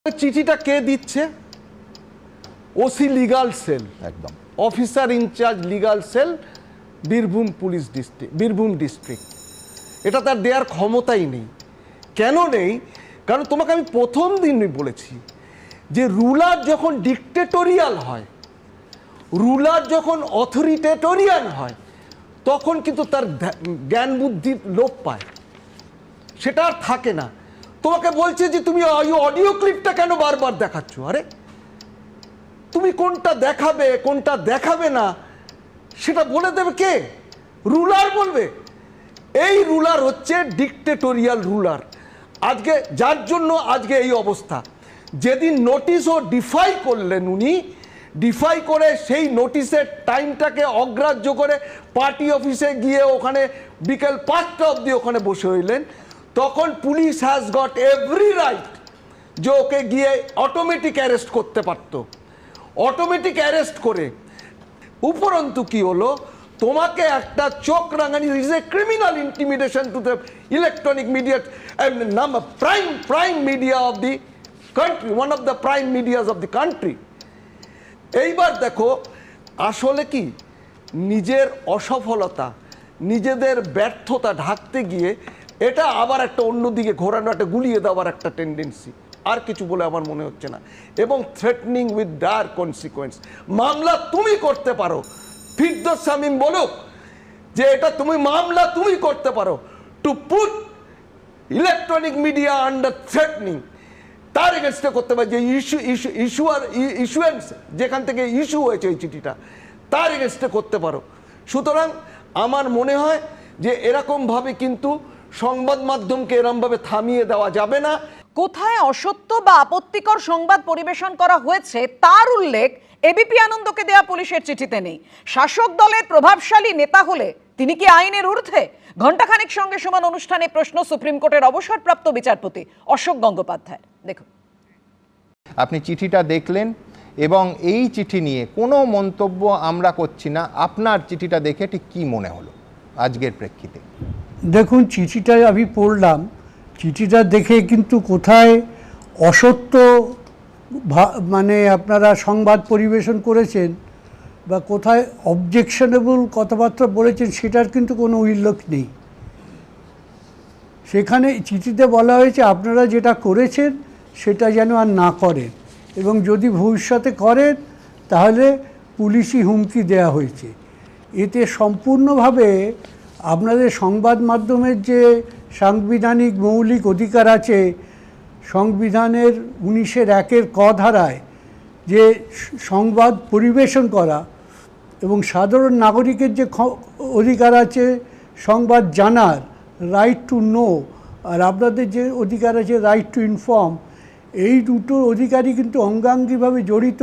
চিঠিটা কে দিচ্ছে? ওসি লিগাল সেল, একদম officer in charge legal cell, Birbhum police district, Birbhum district. এটা তার দেওয়ার ক্ষমতাই নেই। কেন নেই? কারণ তোমাকে আমি প্রথম দিনই বলেছি যে রুলার যখন ডিক্টেটোরিয়াল হয়, রুলার যখন অথরিটেটোরিয়াল হয়, তখন কিন্তু তার জ্ঞান বুদ্ধির লোপ পায়, সেটা আর থাকে না। তোমাকে বলছে যে তুমি অডিও ক্লিপটা কেন বারবার দেখাচ্ছ? আরে তুমি কোনটা দেখাবে কোনটা দেখাবে না সেটা বলে দেবে কে? রুলার বলবে। এই রুলার হচ্ছে ডিক্টেটোরিয়াল রুলার। আজকে যার জন্য আজকে এই অবস্থা। যেদিন নোটিশও ডিফাই করলেন উনি, ডিফাই করে সেই নোটিশের টাইমটাকে অগ্রাহ্য করে পার্টি অফিসে গিয়ে ওখানে বিকেল 5টা অবধি ওখানে বসে রইলেন, তখন police has got every right যে ওকে গিয়ে অটোমেটিক অ্যারেস্ট করতে পারত। অটোমেটিক অ্যারেস্ট করে উপরন্তু কি হলো, তোমাকে একটা চোখ রাঙানি, is a criminal intimidation to the electronic media, prime media of the country, one of the prime medias of the country. এইবার দেখো আসলে কি, নিজের অসফলতা, নিজেদের ব্যর্থতা ঢাকতে গিয়ে এটা আবার একটা অন্যদিকে ঘোরানো, একটা গুলিয়ে দেওয়ার একটা টেন্ডেন্সি। আর কিছু বলে আমার মনে হচ্ছে না। এবং থ্রেটনিং উইথ ডায়ার কনসিকোয়েন্স। মামলা তুমি করতে পারো, ফিরদৌস শামীম বলুক যে এটা তুমি মামলা তুমি করতে পারো, to put electronic media under threatening, তার এগেনস্টে করতে পারে। যে ইস্যুয়েন্স যেখান থেকে ইস্যু হয়েছে এই চিঠিটা, তার এগেনস্টে করতে পারো। সুতরাং আমার মনে হয় যে এরকমভাবে কিন্তু সংবাদ মাধ্যমকে এরকমভাবে থামিয়ে দেওয়া যাবে না। কোথায় অসত্য বা আপত্তিকর সংবাদ পরিবেশন করা হয়েছে তার উল্লেখ এবিপি আনন্দকে দেয়া পুলিশের চিঠিতে নেই। শাসক দলের প্রভাবশালী নেতা হলে তিনি কি আইনের ঊর্ধ্বে? ঘণ্টাখানেক সঙ্গে সমান অনুষ্ঠানে প্রশ্ন সুপ্রিম কোর্টের অবসরপ্রাপ্ত বিচারপতি অশোক গঙ্গোপাধ্যায়। দেখুন, আপনি চিঠিটা দেখলেন এবং এই চিঠি নিয়ে কোনো মন্তব্য আমরা করছি না। আপনার চিঠিটা দেখে ঠিক কী মনে হলো আজকের প্রেক্ষিতে? দেখুন, চিঠিটা আমি পড়লাম, চিঠিটা দেখে কিন্তু কোথায় অসত্য মানে আপনারা সংবাদ পরিবেশন করেছেন বা কোথায় অবজেকশনেবল কথাবার্তা বলেছেন সেটার কিন্তু কোনো উল্লেখ নেই। সেখানে চিঠিতে বলা হয়েছে আপনারা যেটা করেছেন সেটা যেন আর না করেন, এবং যদি ভবিষ্যতে করেন তাহলে পুলিশি হুমকি দেয়া হয়েছে। এতে সম্পূর্ণভাবে আপনাদের সংবাদ মাধ্যমের যে সাংবিধানিক মৌলিক অধিকার আছে, সংবিধানের 19-1 ক ধারায় যে সংবাদ পরিবেশন করা এবং সাধারণ নাগরিকের যে অধিকার আছে সংবাদ জানার, রাইট টু নো, আর আপনাদের যে অধিকার আছে রাইট টু ইনফর্ম, এই দুটো অধিকারই কিন্তু অঙ্গাঙ্গিভাবে জড়িত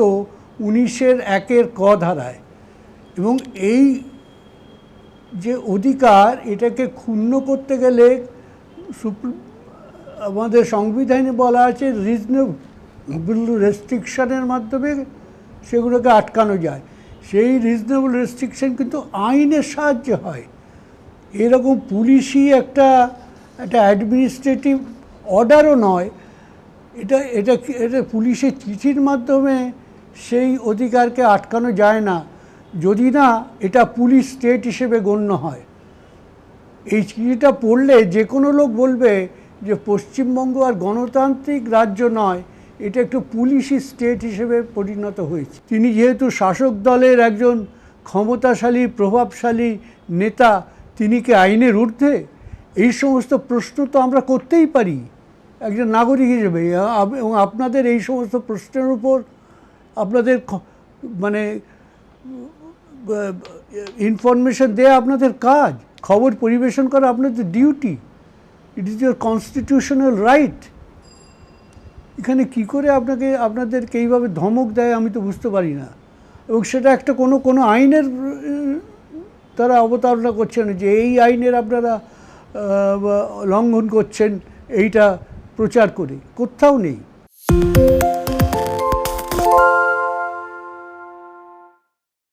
19-1 ক ধারায়। এবং এই যে অধিকার, এটাকে ক্ষুণ্ণ করতে গেলে আমাদের সংবিধানে বলা আছে রিজনেবল রেস্ট্রিকশনের মাধ্যমে সেগুলোকে আটকানো যায়। সেই রিজনেবল রেস্ট্রিকশন কিন্তু আইনের সাহায্যে হয়। এরকম পুলিশি একটা অ্যাডমিনিস্ট্রেটিভ অর্ডারও নয়, এটা এটা এটা পুলিশের চিঠির মাধ্যমে সেই অধিকারকে আটকানো যায় না, যদি না এটা পুলিশ স্টেট হিসেবে গণ্য হয়। এই চিঠিটা পড়লে যে কোনো লোক বলবে যে পশ্চিমবঙ্গ আর গণতান্ত্রিক রাজ্য নয়, এটা একটু পুলিশি স্টেট হিসেবে পরিণত হয়েছে। তিনি যেহেতু শাসক দলের একজন ক্ষমতাশালী প্রভাবশালী নেতা, তিনি কি আইনের ঊর্ধ্বে? এই সমস্ত প্রশ্ন তো আমরা করতেই পারি একজন নাগরিক হিসেবে, এবং আপনাদের এই সমস্ত প্রশ্নের উপর আপনাদের মানে ইনফরমেশন দেয়া আপনাদের কাজ, খবর পরিবেশন করা আপনাদের duty, it is your constitutional right. এখানে কি করে আপনাদেরকে এইভাবে ধমক দেয় আমি তো বুঝতে পারি না। এবং সেটা একটা কোনো আইনের তারা অবতারণা করছেন যে এই আইনের আপনারা লঙ্ঘন করছেন, এইটা প্রচার করে কোথাও নেই।